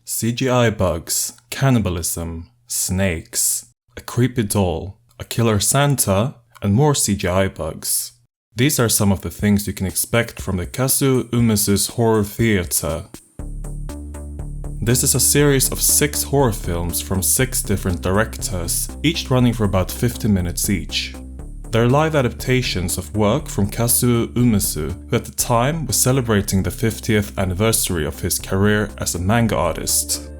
CGI bugs, cannibalism, snakes, a creepy doll, a killer Santa, and more CGI bugs. These are some of the things you can expect from the Kazuo Umezu's horror theater. This is a series of 6 horror films from 6 different directors, each running for about 50 minutes each. They're live adaptations of work from Kazuo Umezu, who at the time was celebrating the 50th anniversary of his career as a manga artist.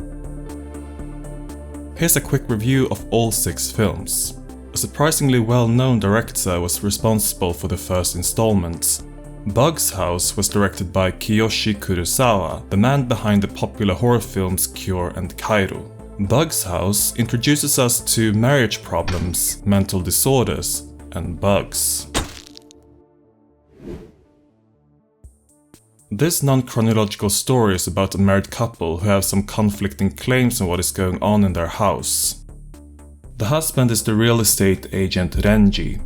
Here's a quick review of all 6 films. A surprisingly well-known director was responsible for the first installment. Bug's House was directed by Kiyoshi Kurosawa, the man behind the popular horror films Cure and Kairo. Bug's House introduces us to marriage problems, mental disorders, and bugs. This non-chronological story is about a married couple who have some conflicting claims on what is going on in their house. The husband is the real estate agent Renji.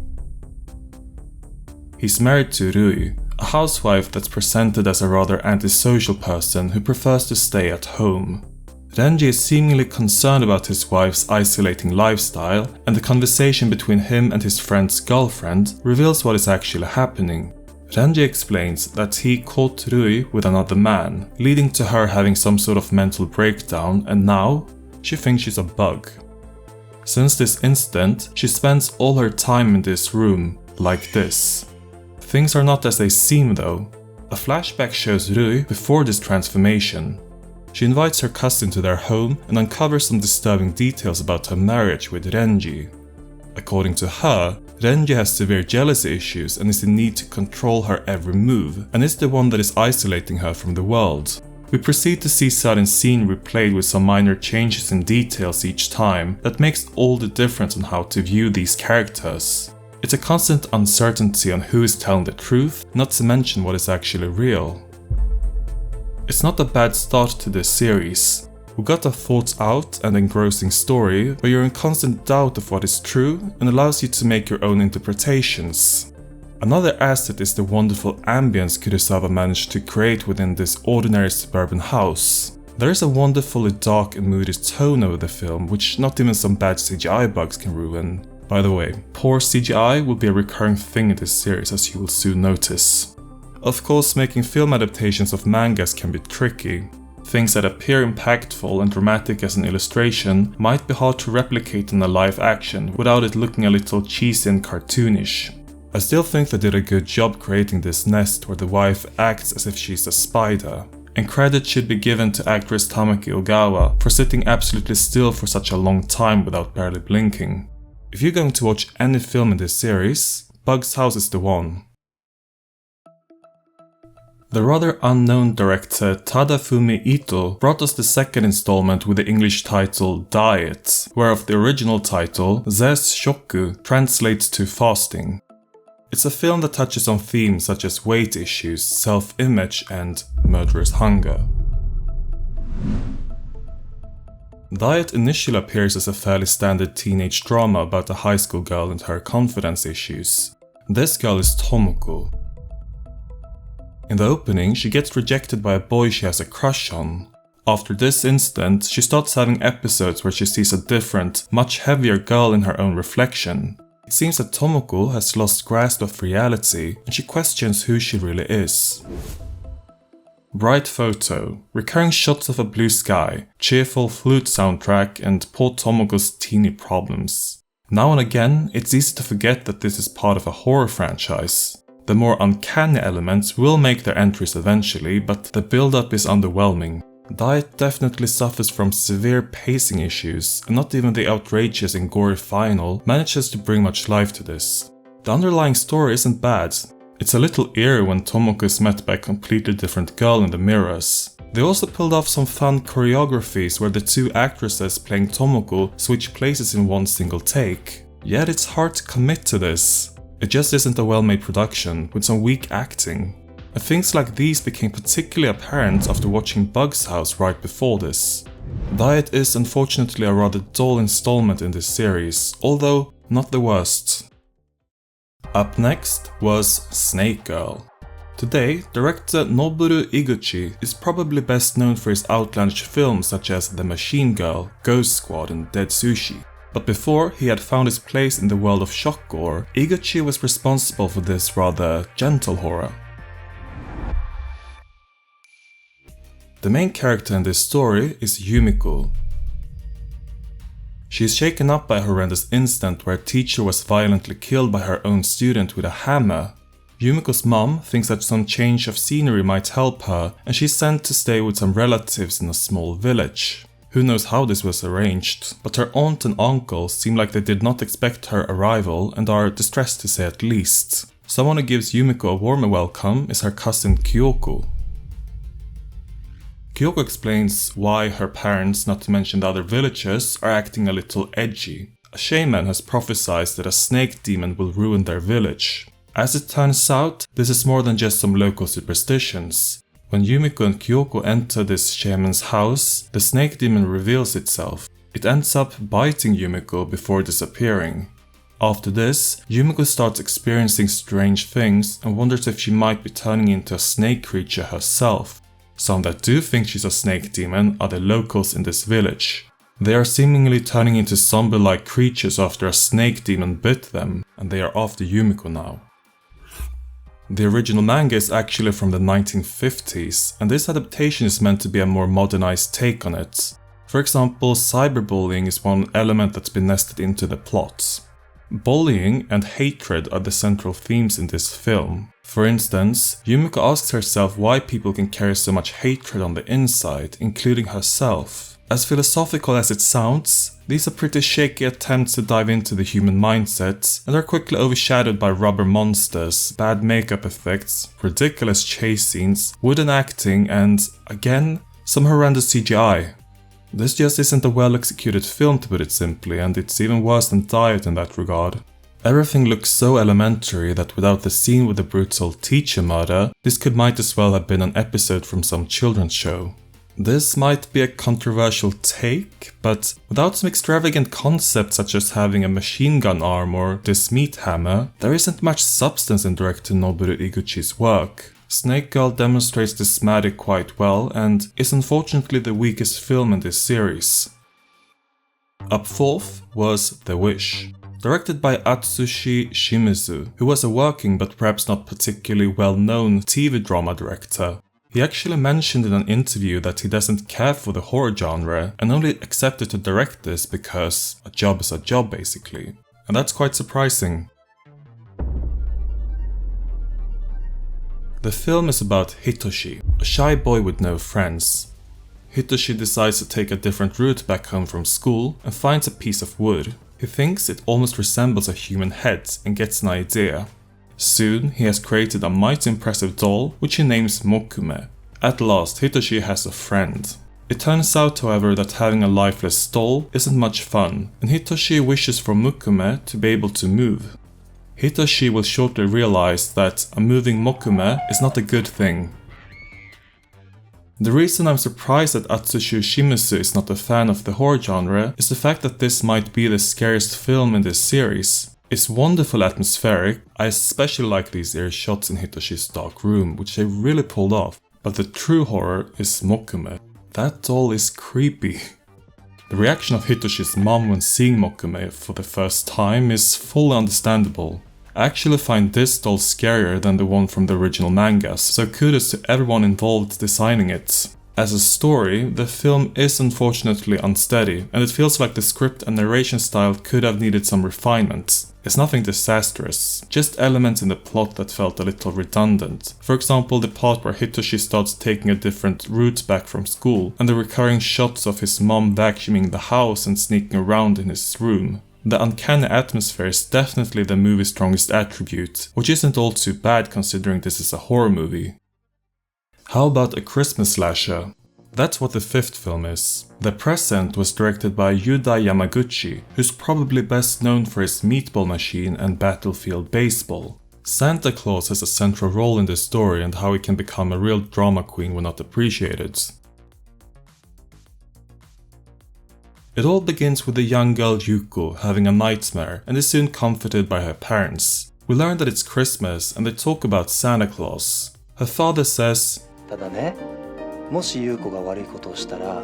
He's married to Rui, a housewife that's presented as a rather antisocial person who prefers to stay at home. Renji is seemingly concerned about his wife's isolating lifestyle, and the conversation between him and his friend's girlfriend reveals what is actually happening. Renji explains that he caught Rui with another man, leading to her having some sort of mental breakdown, and now she thinks she's a bug. Since this incident, she spends all her time in this room, like this. Things are not as they seem though. A flashback shows Rui before this transformation. She invites her cousin to their home and uncovers some disturbing details about her marriage with Renji. According to her, Renji has severe jealousy issues and is in need to control her every move, and is the one that is isolating her from the world. We proceed to see certain scenes replayed with some minor changes in details each time that makes all the difference on how to view these characters. It's a constant uncertainty on who is telling the truth, not to mention what is actually real. It's not a bad start to this series. We got a thought out and engrossing story where you're in constant doubt of what is true and allows you to make your own interpretations. Another asset is the wonderful ambience Kurosawa managed to create within this ordinary suburban house. There is a wonderfully dark and moody tone over the film which not even some bad CGI bugs can ruin. By the way, poor CGI will be a recurring thing in this series, as you will soon notice. Of course, making film adaptations of mangas can be tricky. Things that appear impactful and dramatic as an illustration might be hard to replicate in a live action without it looking a little cheesy and cartoonish. I still think they did a good job creating this nest where the wife acts as if she's a spider. And credit should be given to actress Tamaki Ogawa for sitting absolutely still for such a long time without barely blinking. If you're going to watch any film in this series, Bug's House is the one. The rather unknown director Tadafumi Ito brought us the second installment with the English title Diet, whereof the original title, Zes Shoku, translates to fasting. It's a film that touches on themes such as weight issues, self-image, and murderous hunger. Diet initially appears as a fairly standard teenage drama about a high school girl and her confidence issues. This girl is Tomoko. In the opening, she gets rejected by a boy she has a crush on. After this incident, she starts having episodes where she sees a different, much heavier girl in her own reflection. It seems that Tomoko has lost grasp of reality and she questions who she really is. Bright photo, recurring shots of a blue sky, cheerful flute soundtrack, and poor Tomoko's teeny problems. Now and again, it's easy to forget that this is part of a horror franchise. The more uncanny elements will make their entries eventually, but the build-up is underwhelming. Diet definitely suffers from severe pacing issues, and not even the outrageous and gory final manages to bring much life to this. The underlying story isn't bad. It's a little eerie when Tomoko is met by a completely different girl in the mirrors. They also pulled off some fun choreographies where the two actresses playing Tomoko switch places in one single take. Yet it's hard to commit to this. It just isn't a well-made production, with some weak acting. And things like these became particularly apparent after watching Bug's House right before this. Diet is unfortunately a rather dull installment in this series, although not the worst. Up next was Snake Girl. Today, director Noboru Iguchi is probably best known for his outlandish films such as The Machine Girl, Ghost Squad and Dead Sushi. But before he had found his place in the world of shock gore, Iguchi was responsible for this rather gentle horror. The main character in this story is Yumiko. She is shaken up by a horrendous incident where a teacher was violently killed by her own student with a hammer. Yumiko's mom thinks that some change of scenery might help her, and she's sent to stay with some relatives in a small village. Who knows how this was arranged, but her aunt and uncle seem like they did not expect her arrival and are distressed to say at least. Someone who gives Yumiko a warmer welcome is her cousin Kyoko. Kyoko explains why her parents, not to mention the other villagers, are acting a little edgy. A shaman has prophesied that a snake demon will ruin their village. As it turns out, this is more than just some local superstitions. When Yumiko and Kyoko enter this shaman's house, the snake demon reveals itself. It ends up biting Yumiko before disappearing. After this, Yumiko starts experiencing strange things and wonders if she might be turning into a snake creature herself. Some that do think she's a snake demon are the locals in this village. They are seemingly turning into zombie-like creatures after a snake demon bit them, and they are after Yumiko now. The original manga is actually from the 1950s, and this adaptation is meant to be a more modernized take on it. For example, cyberbullying is one element that's been nested into the plot. Bullying and hatred are the central themes in this film. For instance, Yumiko asks herself why people can carry so much hatred on the inside, including herself. As philosophical as it sounds, these are pretty shaky attempts to dive into the human mindset and are quickly overshadowed by rubber monsters, bad makeup effects, ridiculous chase scenes, wooden acting and, again, some horrendous CGI. This just isn't a well-executed film, to put it simply, and it's even worse than Diet in that regard. Everything looks so elementary that without the scene with the brutal teacher murder, this might as well have been an episode from some children's show. This might be a controversial take, but without some extravagant concepts such as having a machine gun arm or this meat hammer, there isn't much substance in director Noboru Iguchi's work. Snake Girl demonstrates this matter quite well and is unfortunately the weakest film in this series. Up fourth was The Wish, directed by Atsushi Shimizu, who was a working but perhaps not particularly well-known TV drama director. He actually mentioned in an interview that he doesn't care for the horror genre and only accepted to direct this because a job is a job basically. And that's quite surprising. The film is about Hitoshi, a shy boy with no friends. Hitoshi decides to take a different route back home from school and finds a piece of wood. He thinks it almost resembles a human head and gets an idea. Soon, he has created a mighty impressive doll, which he names Mokume. At last, Hitoshi has a friend. It turns out, however, that having a lifeless doll isn't much fun, and Hitoshi wishes for Mokume to be able to move. Hitoshi will shortly realize that a moving Mokume is not a good thing. The reason I'm surprised that Atsushi Shimizu is not a fan of the horror genre is the fact that this might be the scariest film in this series. It's wonderful atmospheric, I especially like these eerie shots in Hitoshi's dark room, which they really pulled off, but the true horror is Mokume. That doll is creepy. The reaction of Hitoshi's mom when seeing Mokume for the first time is fully understandable. I actually find this doll scarier than the one from the original mangas, so kudos to everyone involved designing it. As a story, the film is unfortunately unsteady, and it feels like the script and narration style could have needed some refinement. It's nothing disastrous, just elements in the plot that felt a little redundant. For example, the part where Hitoshi starts taking a different route back from school, and the recurring shots of his mom vacuuming the house and sneaking around in his room. The uncanny atmosphere is definitely the movie's strongest attribute, which isn't all too bad considering this is a horror movie. How about a Christmas slasher? That's what the fifth film is. The Present was directed by Yuda Yamaguchi, who's probably best known for his Meatball Machine and Battlefield Baseball. Santa Claus has a central role in this story and how he can become a real drama queen when not appreciated. It all begins with the young girl Yuko having a nightmare and is soon comforted by her parents. We learn that it's Christmas and they talk about Santa Claus. Her father says, ただね、もし優子が悪いことをしたら、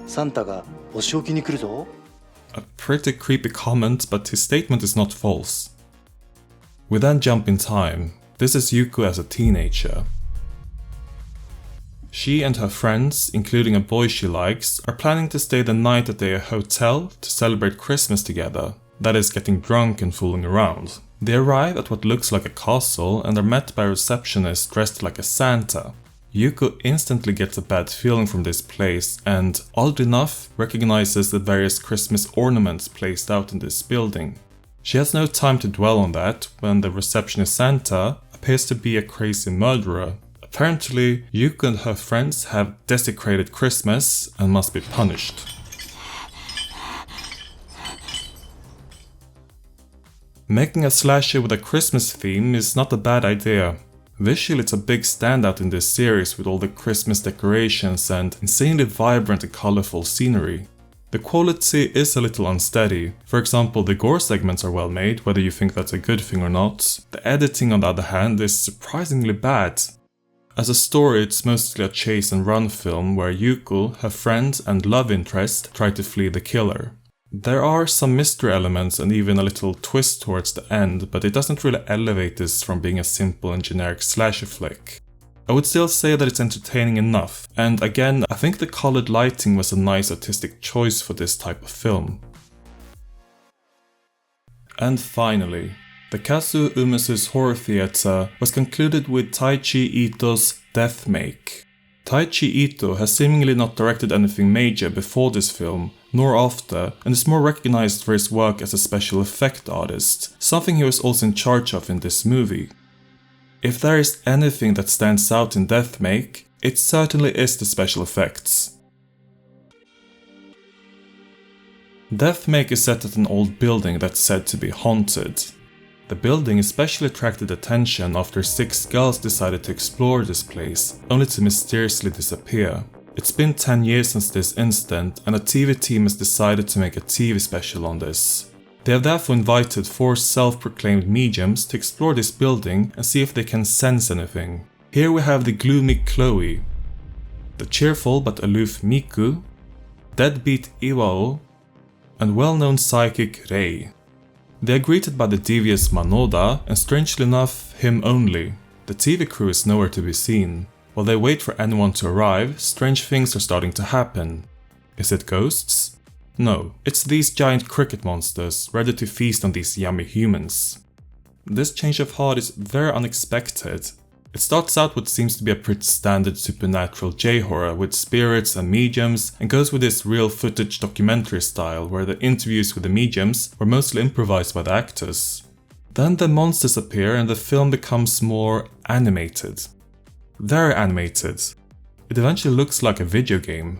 サンタがお仕置きに来るぞ。 a pretty creepy comment, but his statement is not false. We then jump in time. This is Yuko as a teenager. She and her friends, including a boy she likes, are planning to stay the night at a hotel to celebrate Christmas together. That is, getting drunk and fooling around. They arrive at what looks like a castle and are met by a receptionist dressed like a Santa. Yuko instantly gets a bad feeling from this place and, oddly enough, recognizes the various Christmas ornaments placed out in this building. She has no time to dwell on that when the receptionist Santa appears to be a crazy murderer. Apparently, Yuko and her friends have desecrated Christmas and must be punished. Making a slasher with a Christmas theme is not a bad idea. Visually, it's a big standout in this series with all the Christmas decorations and insanely vibrant and colorful scenery. The quality is a little unsteady. For example, the gore segments are well made, whether you think that's a good thing or not. The editing, on the other hand, is surprisingly bad. As a story, it's mostly a chase and run film where Yuko, her friend and love interest try to flee the killer. There are some mystery elements and even a little twist towards the end, but it doesn't really elevate this from being a simple and generic slasher flick. I would still say that it's entertaining enough, and again, I think the colored lighting was a nice artistic choice for this type of film. And finally, the Kazuo Umezu's horror theater was concluded with Taichi Ito's Death Make. Taichi Ito has seemingly not directed anything major before this film, nor after, and is more recognized for his work as a special effect artist, something he was also in charge of in this movie. If there is anything that stands out in Death Make, it certainly is the special effects. Death Make is set at an old building that's said to be haunted. The building especially attracted attention after 6 girls decided to explore this place, only to mysteriously disappear. It's been 10 years since this incident, and a TV team has decided to make a TV special on this. They have therefore invited 4 self-proclaimed mediums to explore this building and see if they can sense anything. Here we have the gloomy Chloe, the cheerful but aloof Miku, deadbeat Iwao, and well-known psychic Rei. They are greeted by the devious Manoda, and strangely enough, him only. The TV crew is nowhere to be seen. While they wait for anyone to arrive, strange things are starting to happen. Is it ghosts? No, it's these giant cricket monsters, ready to feast on these yummy humans. This change of heart is very unexpected. It starts out what seems to be a pretty standard supernatural J-horror with spirits and mediums, and goes with this real footage documentary style where the interviews with the mediums were mostly improvised by the actors. Then the monsters appear and the film becomes more animated. Very animated. It eventually looks like a video game.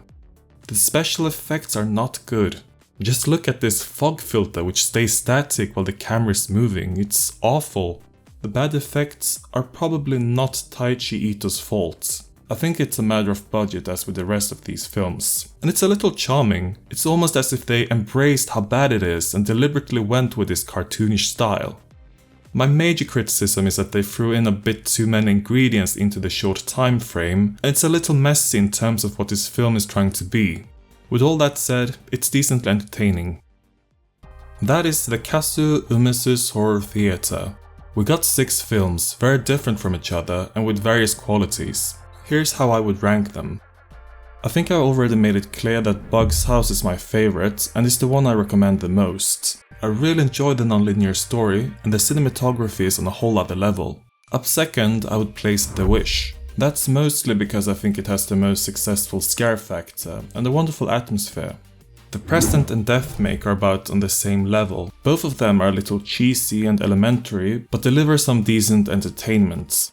The special effects are not good. Just look at this fog filter which stays static while the camera is moving. It's awful. The bad effects are probably not Taichi Ito's fault. I think it's a matter of budget as with the rest of these films. And it's a little charming. It's almost as if they embraced how bad it is and deliberately went with this cartoonish style. My major criticism is that they threw in a bit too many ingredients into the short time frame, and it's a little messy in terms of what this film is trying to be. With all that said, it's decently entertaining. That is the Kazuo Umezu's horror theater. We got 6 films, very different from each other and with various qualities. Here's how I would rank them. I think I already made it clear that Bug's House is my favorite and is the one I recommend the most. I really enjoyed the non-linear story and the cinematography is on a whole other level. Up second, I would place The Wish. That's mostly because I think it has the most successful scare factor and a wonderful atmosphere. The Present and Death Make are about on the same level. Both of them are a little cheesy and elementary, but deliver some decent entertainment.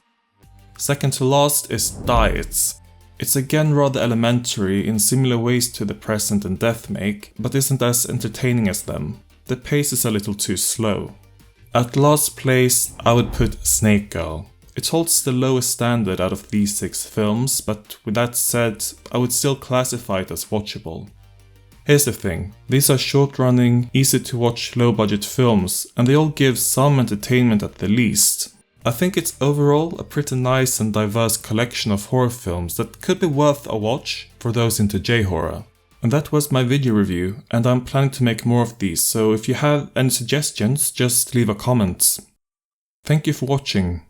Second to last is Diet. It's again rather elementary in similar ways to The Present and Death Make, but isn't as entertaining as them. The pace is a little too slow. At last place, I would put Snake Girl. It holds the lowest standard out of these 6 films, but with that said, I would still classify it as watchable. Here's the thing, these are short-running, easy-to-watch, low-budget films, and they all give some entertainment at the least. I think it's overall a pretty nice and diverse collection of horror films that could be worth a watch for those into J-horror. And that was my video review, and I'm planning to make more of these, so if you have any suggestions, just leave a comment. Thank you for watching.